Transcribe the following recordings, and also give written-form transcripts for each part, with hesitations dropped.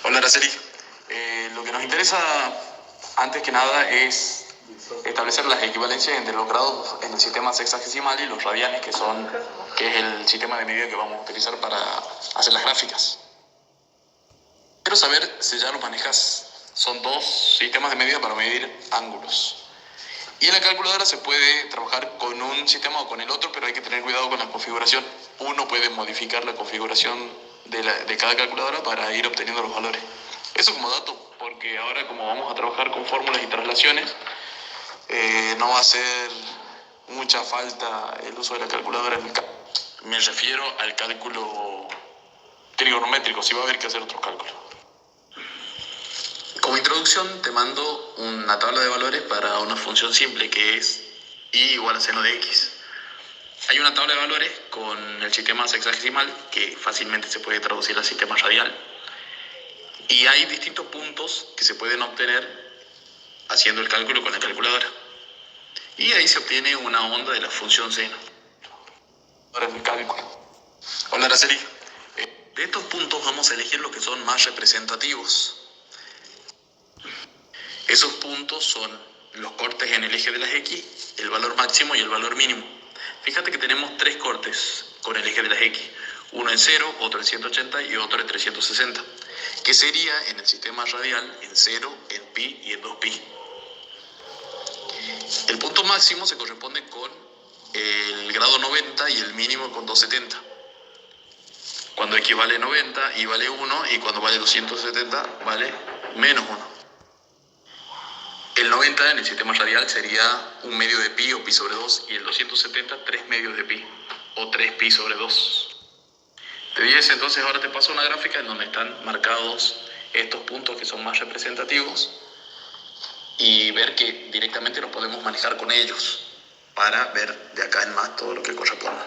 Hola, Araceli. Lo que nos interesa antes que nada es establecer las equivalencias entre los grados en el sistema sexagesimal y los radianes, que es el sistema de medida que vamos a utilizar para hacer las gráficas. Quiero saber si ya lo manejas. Son dos sistemas de medida para medir ángulos. Y en la calculadora se puede trabajar con un sistema o con el otro, pero hay que tener cuidado con la configuración. Uno puede modificar la configuración de cada calculadora para ir obteniendo los valores. Eso como dato, porque ahora como vamos a trabajar con fórmulas y traslaciones, no va a hacer mucha falta el uso de la calculadora en el cálculo. Me refiero al cálculo trigonométrico, si va a haber que hacer otros cálculos. Como introducción te mando una tabla de valores para una función simple que es y igual a seno de x. Hay una tabla de valores con el sistema sexagesimal que fácilmente se puede traducir al sistema radial. Y hay distintos puntos que se pueden obtener haciendo el cálculo con la calculadora. Y ahí se obtiene una onda de la función seno. Ahora el cálculo. Hola, Araceli. De estos puntos vamos a elegir los que son más representativos. Esos puntos son los cortes en el eje de las X, el valor máximo y el valor mínimo. Fíjate que tenemos tres cortes con el eje de las X. Uno en 0, otro en 180 y otro en 360. Que sería en el sistema radial en 0, en pi y en 2pi. El punto máximo se corresponde con el grado 90 y el mínimo con 270. Cuando X vale 90, Y vale 1, y cuando vale 270 vale menos 1. El 90 en el sistema radial sería 1 medio de pi o pi sobre 2, y el 270 3 medios de pi o 3 pi sobre 2. Te di ese, entonces ahora te paso una gráfica en donde están marcados estos puntos que son más representativos y ver que directamente nos podemos manejar con ellos para ver de acá en más todo lo que corresponda.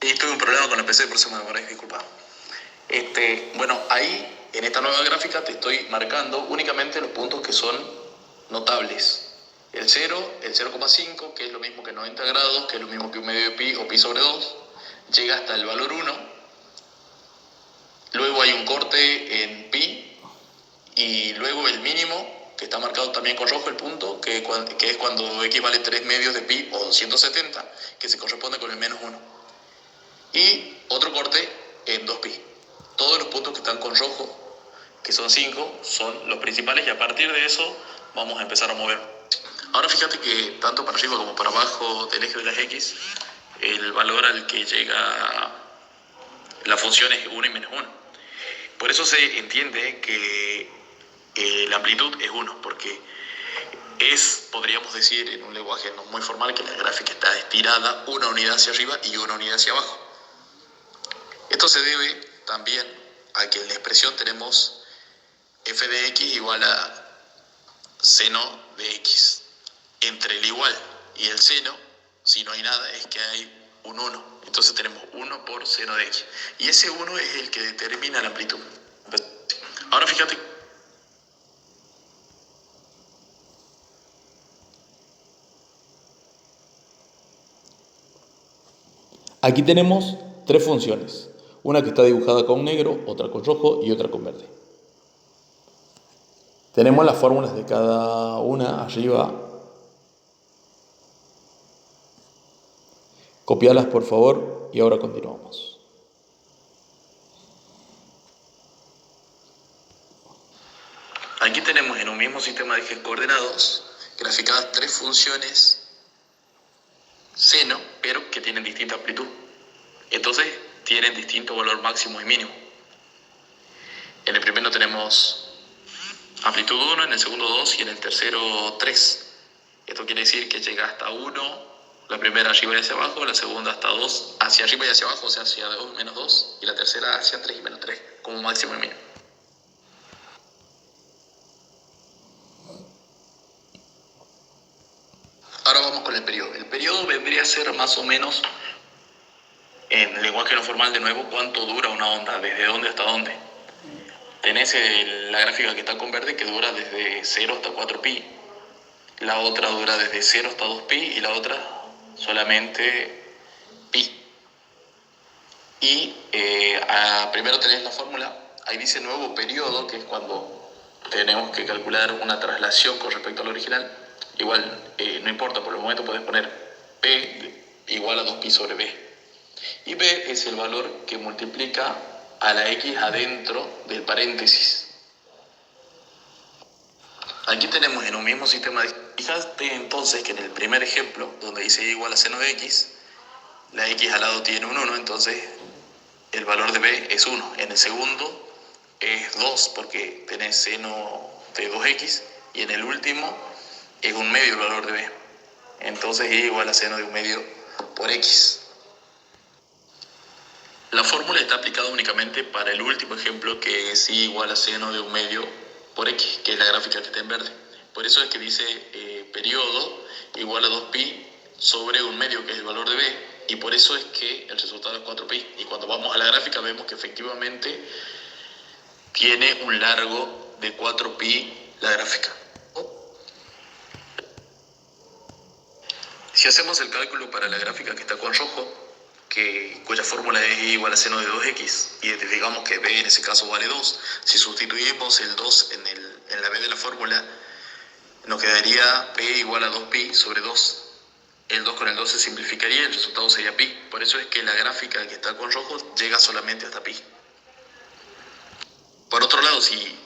Y tuve un problema con el PC, por eso me demoré, disculpa. Bueno, ahí en esta nueva gráfica te estoy marcando únicamente los puntos que son notables. El 0, el 0,5, que es lo mismo que 90 grados, que es lo mismo que 1 medio de pi o pi sobre 2, llega hasta el valor 1. Luego hay un corte en pi, y luego el mínimo, que está marcado también con rojo el punto, que es cuando x vale 3 medios de pi o 270, que se corresponde con el menos 1. Y otro corte en 2pi. Todos los puntos que están con rojo, que son 5, son los principales, y a partir de eso vamos a empezar a mover. Ahora fíjate que tanto para arriba como para abajo del eje de las X, el valor al que llega la función es 1 y menos 1. Por eso se entiende que la amplitud es 1, porque podríamos decir en un lenguaje no muy formal, que la gráfica está estirada una unidad hacia arriba y una unidad hacia abajo. Esto se debe también a que en la expresión tenemos f de x igual a seno de x. Entre el igual y el seno, si no hay nada, es que hay un 1. Entonces tenemos 1 por seno de x. Y ese 1 es el que determina la amplitud. Ahora fíjate. Aquí tenemos tres funciones. Una que está dibujada con negro, otra con rojo y otra con verde. Tenemos las fórmulas de cada una arriba. Copialas por favor y ahora continuamos. Aquí tenemos en un mismo sistema de ejes coordenados graficadas tres funciones seno, pero que tienen distinta amplitud. Entonces tienen distinto valor máximo y mínimo. En el primero tenemos amplitud 1, en el segundo 2 y en el tercero 3. Esto quiere decir que llega hasta 1, la primera arriba y hacia abajo, la segunda hasta 2 hacia arriba y hacia abajo, o sea, hacia 2 menos 2, y la tercera hacia 3 y menos 3, como máximo y mínimo. Ahora vamos con el periodo. El periodo vendría a ser más o menos, en lenguaje no formal de nuevo, cuánto dura una onda, desde dónde hasta dónde. Tenés la gráfica que está con verde, que dura desde 0 hasta 4pi. La otra dura desde 0 hasta 2pi y la otra solamente pi. Y primero tenés la fórmula ahí dice nuevo periodo, que es cuando tenemos que calcular una traslación con respecto al original. Igual, no importa, por el momento puedes poner P igual a 2pi sobre B. Y B es el valor que multiplica a la X adentro del paréntesis. Aquí tenemos en un mismo sistema. Fíjate entonces que en el primer ejemplo, donde dice y igual a seno de X, la X al lado tiene un 1, entonces el valor de B es 1. En el segundo es 2 porque tenés seno de 2X, y en el último es un medio el valor de B. Entonces y igual a seno de un medio por X. La fórmula está aplicada únicamente para el último ejemplo, que es y igual a seno de un medio por X, que es la gráfica que está en verde. Por eso es que dice periodo igual a 2pi sobre un medio, que es el valor de B, y por eso es que el resultado es 4pi. Y cuando vamos a la gráfica vemos que efectivamente tiene un largo de 4pi la gráfica. Si hacemos el cálculo para la gráfica que está con rojo, cuya fórmula es igual a seno de 2x, identificamos que b en ese caso vale 2. Si sustituimos el 2 en la b de la fórmula, nos quedaría p igual a 2pi sobre 2. El 2 con el 2 se simplificaría y el resultado sería pi. Por eso es que la gráfica que está con rojo llega solamente hasta pi. Por otro lado, si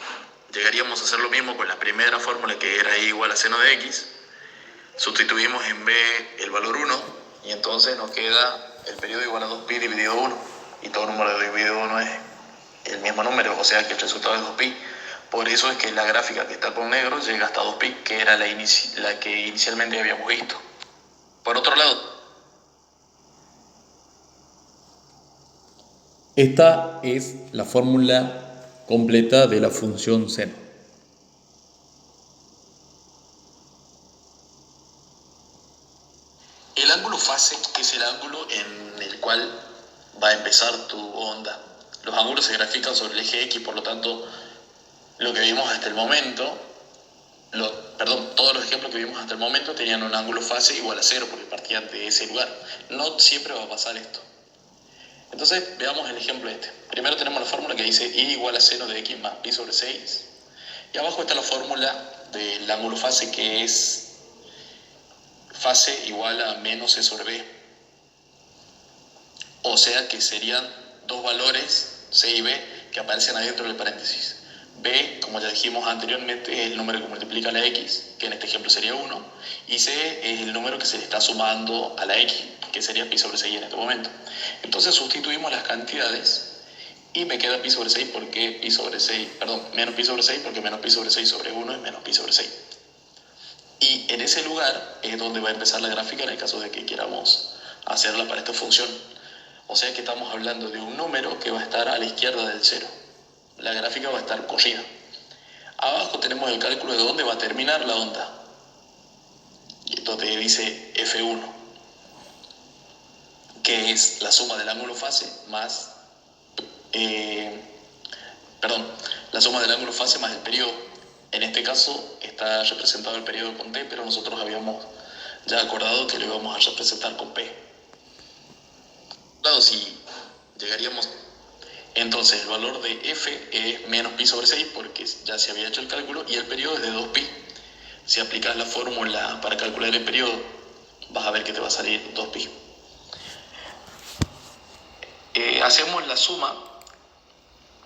llegaríamos a hacer lo mismo con la primera fórmula, que era igual a seno de x, sustituimos en b el valor 1 y entonces nos queda el periodo igual a 2pi dividido 1, y todo número dividido 1 es el mismo número, o sea que el resultado es 2pi. Por eso es que la gráfica que está con negro llega hasta 2pi, que era la que inicialmente habíamos visto. Por otro lado, esta es la fórmula completa de la función seno. el ángulo fase es el ángulo en el cual va a empezar tu onda. Los ángulos se grafican sobre el eje X, por lo tanto, lo que vimos hasta el momento, todos los ejemplos que vimos hasta el momento tenían un ángulo fase igual a 0 porque partían de ese lugar. No siempre va a pasar esto. Entonces, veamos el ejemplo este. Primero tenemos la fórmula que dice y igual a seno de x más pi sobre 6. Y abajo está la fórmula del ángulo fase, que es fase igual a menos c sobre b. O sea que serían dos valores, c y b, que aparecen adentro del paréntesis. B, como ya dijimos anteriormente, es el número que multiplica a la x, que en este ejemplo sería 1, y c es el número que se le está sumando a la x, que sería pi sobre 6 en este momento. Entonces sustituimos las cantidades y me queda pi sobre 6 porque menos pi sobre 6 porque menos pi sobre 6 sobre 1 es menos pi sobre 6. Y en ese lugar es donde va a empezar la gráfica en el caso de que queramos hacerla para esta función. O sea que estamos hablando de un número que va a estar a la izquierda del 0. La gráfica va a estar corrida. Abajo tenemos el cálculo de dónde va a terminar la onda. Y entonces dice F1, que es la suma del ángulo fase más la suma del ángulo fase más el periodo. En este caso está representado el periodo con t, pero nosotros habíamos ya acordado que lo íbamos a representar con p. Claro, si llegaríamos, entonces el valor de f es menos pi sobre 6 porque ya se había hecho el cálculo, y el periodo es de 2pi. Si aplicas la fórmula para calcular el periodo, vas a ver que te va a salir 2pi. Hacemos la suma.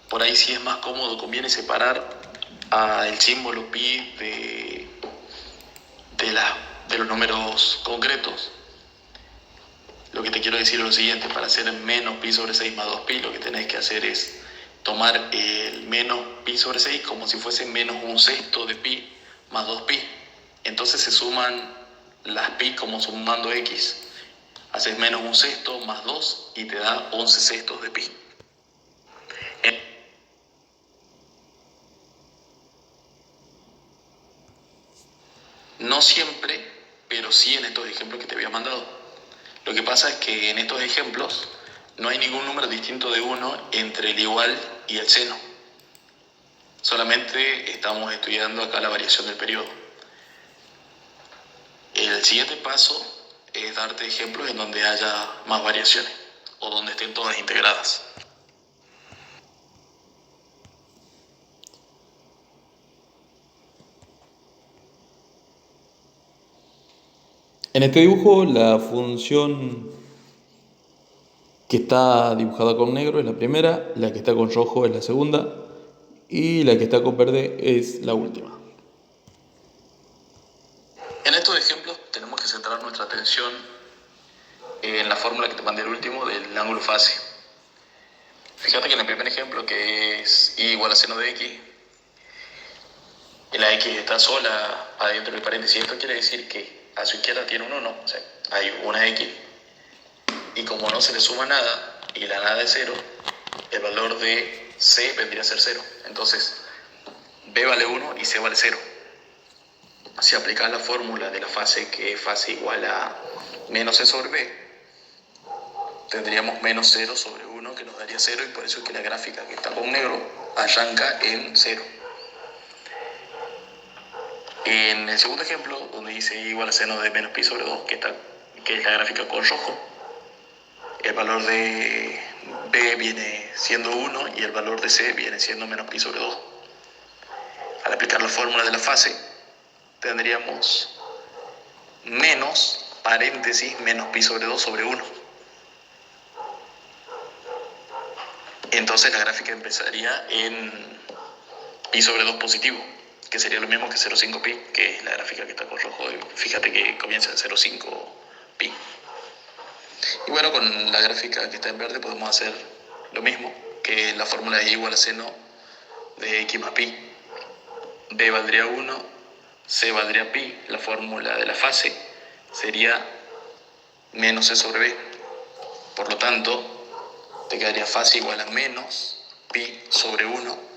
Por ahí, si es más cómodo, conviene separar el símbolo pi de los números concretos. Lo que te quiero decir es lo siguiente: para hacer menos pi sobre 6 más 2pi, lo que tenés que hacer es tomar el menos pi sobre 6 como si fuese menos un sexto de pi más 2pi. Entonces se suman las pi como sumando x. Haces menos un sexto más 2 y te da 11 sextos de pi. No siempre, pero sí en estos ejemplos que te había mandado. Lo que pasa es que en estos ejemplos no hay ningún número distinto de 1 entre el igual y el seno. Solamente estamos estudiando acá la variación del periodo. El siguiente paso es darte ejemplos en donde haya más variaciones o donde estén todas integradas. En este dibujo la función que está dibujada con negro es la primera, la que está con rojo es la segunda y la que está con verde es la última. En estos ejemplos tenemos que centrar nuestra atención en la fórmula que te mandé el último del ángulo fase. Fíjate que en el primer ejemplo, que es y igual a seno de x, y la x está sola adentro del paréntesis. Esto quiere decir que a su izquierda tiene un 1, o sea, hay una x, y como no se le suma nada y la nada es 0, el valor de c vendría a ser 0. Entonces, b vale 1 y c vale 0. Si aplicas la fórmula de la fase, que es fase igual a menos c sobre b, tendríamos menos 0 sobre 1, que nos daría 0, y por eso es que la gráfica que está con negro arranca en 0. En el segundo ejemplo, donde dice y igual a seno de menos pi sobre 2, que es la gráfica con rojo, el valor de b viene siendo 1 y el valor de c viene siendo menos pi sobre 2. Al aplicar la fórmula de la fase, tendríamos menos paréntesis menos pi sobre 2 sobre 1. Entonces la gráfica empezaría en pi sobre 2 positivo, que sería lo mismo que 0,5 pi, que es la gráfica que está con rojo. Fíjate que comienza en 0,5 pi. Y bueno, con la gráfica que está en verde podemos hacer lo mismo, que la fórmula de y igual a seno de x más pi. B valdría 1, c valdría pi. La fórmula de la fase sería menos c sobre b. Por lo tanto, te quedaría fase igual a menos pi sobre 1.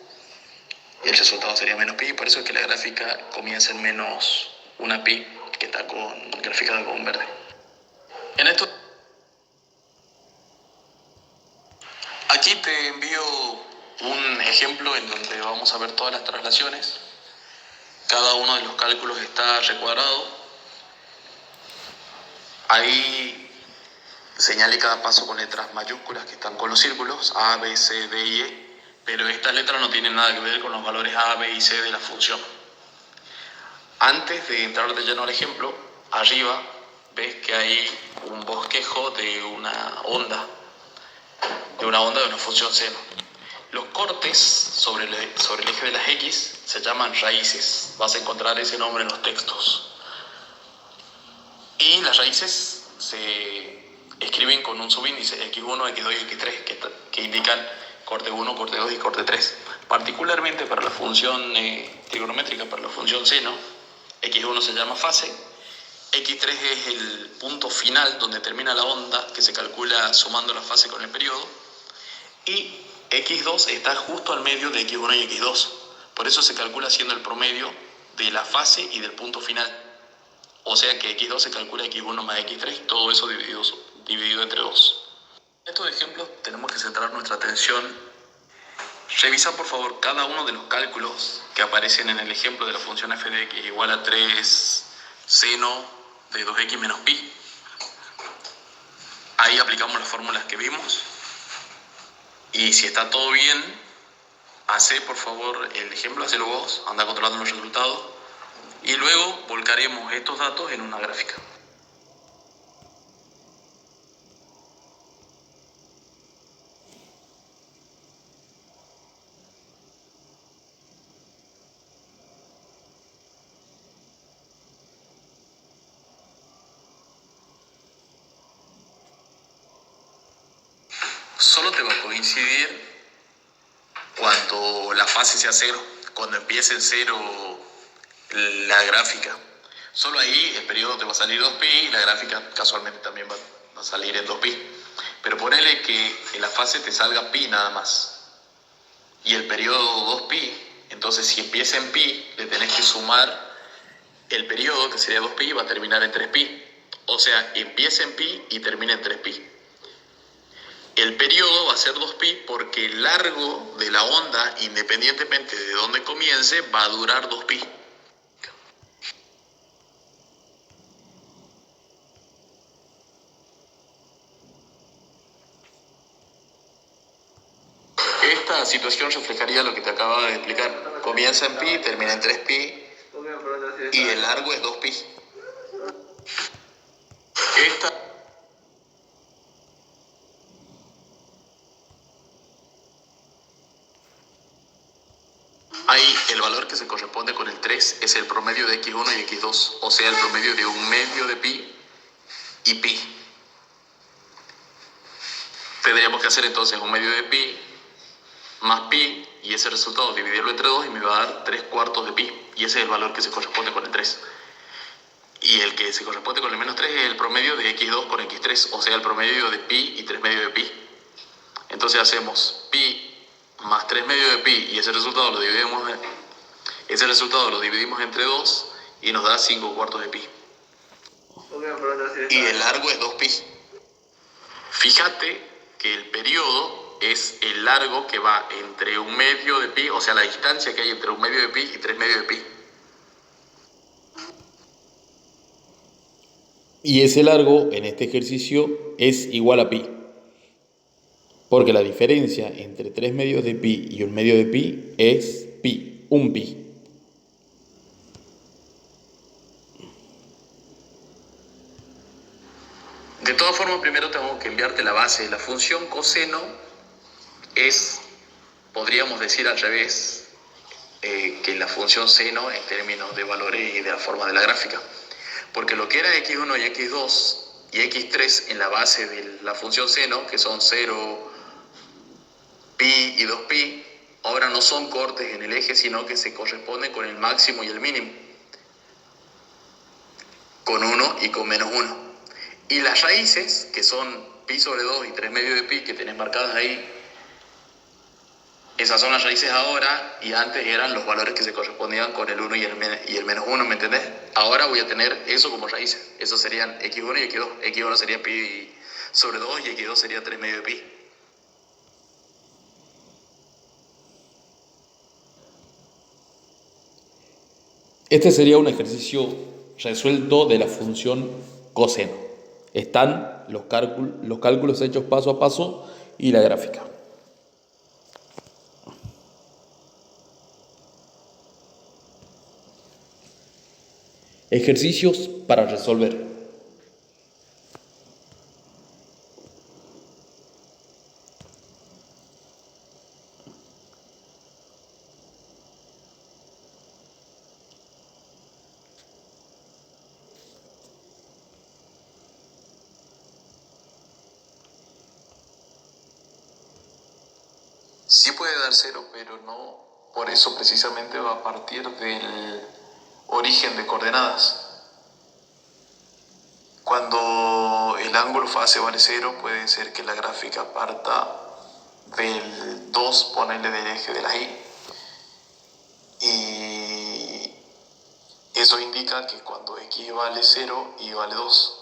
Y el resultado sería menos pi. Por eso es que la gráfica comienza en menos 1 pi, que está graficada con verde. En esto, aquí te envío un ejemplo en donde vamos a ver todas las traslaciones. Cada uno de los cálculos está recuadrado. Ahí señale cada paso con letras mayúsculas que están con los círculos A, B, C, D y E, pero estas letras no tienen nada que ver con los valores A, B y C de la función. Antes de entrar de lleno al ejemplo, arriba ves que hay un bosquejo de una onda de una función seno. Los cortes sobre el eje de las X se llaman raíces. Vas a encontrar ese nombre en los textos. Y las raíces se escriben con un subíndice x1, x2 y x3 que indican corte 1, corte 2 y corte 3. Particularmente para la función trigonométrica, para la función seno, x1 se llama fase, x3 es el punto final donde termina la onda, que se calcula sumando la fase con el periodo, y x2 está justo al medio de x1 y x2. Por eso se calcula haciendo el promedio de la fase y del punto final. O sea que x2 se calcula x1 más x3, todo eso dividido entre 2. En estos ejemplos tenemos que centrar nuestra atención. Revisa por favor cada uno de los cálculos que aparecen en el ejemplo de la función f de x igual a 3 seno de 2x menos pi. Ahí aplicamos las fórmulas que vimos. Y si está todo bien, hacé por favor el ejemplo, hacelo vos, anda controlando los resultados. Y luego volcaremos estos datos en una gráfica. Solo te va a coincidir cuando la fase sea 0, cuando empiece en 0 la gráfica. Solo ahí el periodo te va a salir 2pi y la gráfica casualmente también va a salir en 2pi. Pero ponele que en la fase te salga pi nada más y el periodo 2pi, entonces si empieza en pi le tenés que sumar el periodo, que sería 2pi, y va a terminar en 3pi. O sea, empieza en pi y termina en 3pi. El periodo va a ser 2pi porque el largo de la onda, independientemente de dónde comience, va a durar 2pi. Esta situación reflejaría lo que te acababa de explicar. Comienza en pi, termina en 3pi y el largo es 2pi. Ahí el valor que se corresponde con el 3 es el promedio de x1 y x2, o sea, el promedio de un medio de pi y pi. Tendríamos que hacer entonces un medio de pi más pi, y ese resultado dividirlo entre 2 y me va a dar 3/4 de pi, y ese es el valor que se corresponde con el 3. Y el que se corresponde con el menos 3 es el promedio de x2 con x3, o sea, el promedio de pi y 3 medios de pi. Entonces hacemos pi más 3 medios de pi, y ese resultado lo dividimos entre 2 y nos da 5/4 de pi. Y el largo es 2 pi. Fíjate que el periodo es el largo que va entre un medio de pi, o sea, la distancia que hay entre un medio de pi y 3 medios de pi. Y ese largo en este ejercicio es igual a pi. Porque la diferencia entre 3 medios de pi y un medio de pi es pi, un pi. De todas formas, primero tengo que enviarte la base. La función coseno es, podríamos decir al revés, que la función seno en términos de valores y de la forma de la gráfica. Porque lo que era x1 y x2 y x3 en la base de la función seno, que son 0, pi y 2pi, ahora no son cortes en el eje, sino que se corresponden con el máximo y el mínimo, con 1 y con menos 1. Y las raíces, que son pi sobre 2 y 3 medios de pi, que tenés marcadas ahí, esas son las raíces ahora, y antes eran los valores que se correspondían con el 1 y el menos 1, ¿me entendés? Ahora voy a tener eso como raíces. Esos serían x1 y x2. x1 sería pi sobre 2 y x2 sería 3 medios de pi. Este sería un ejercicio resuelto de la función coseno. Están los cálculos hechos paso a paso y la gráfica. Ejercicios para resolver. Sí puede dar 0, pero no por eso precisamente va a partir del origen de coordenadas. Cuando el ángulo fase vale 0, puede ser que la gráfica parta del 2, ponerle del eje de la y. Y eso indica que cuando x vale 0, y vale 2.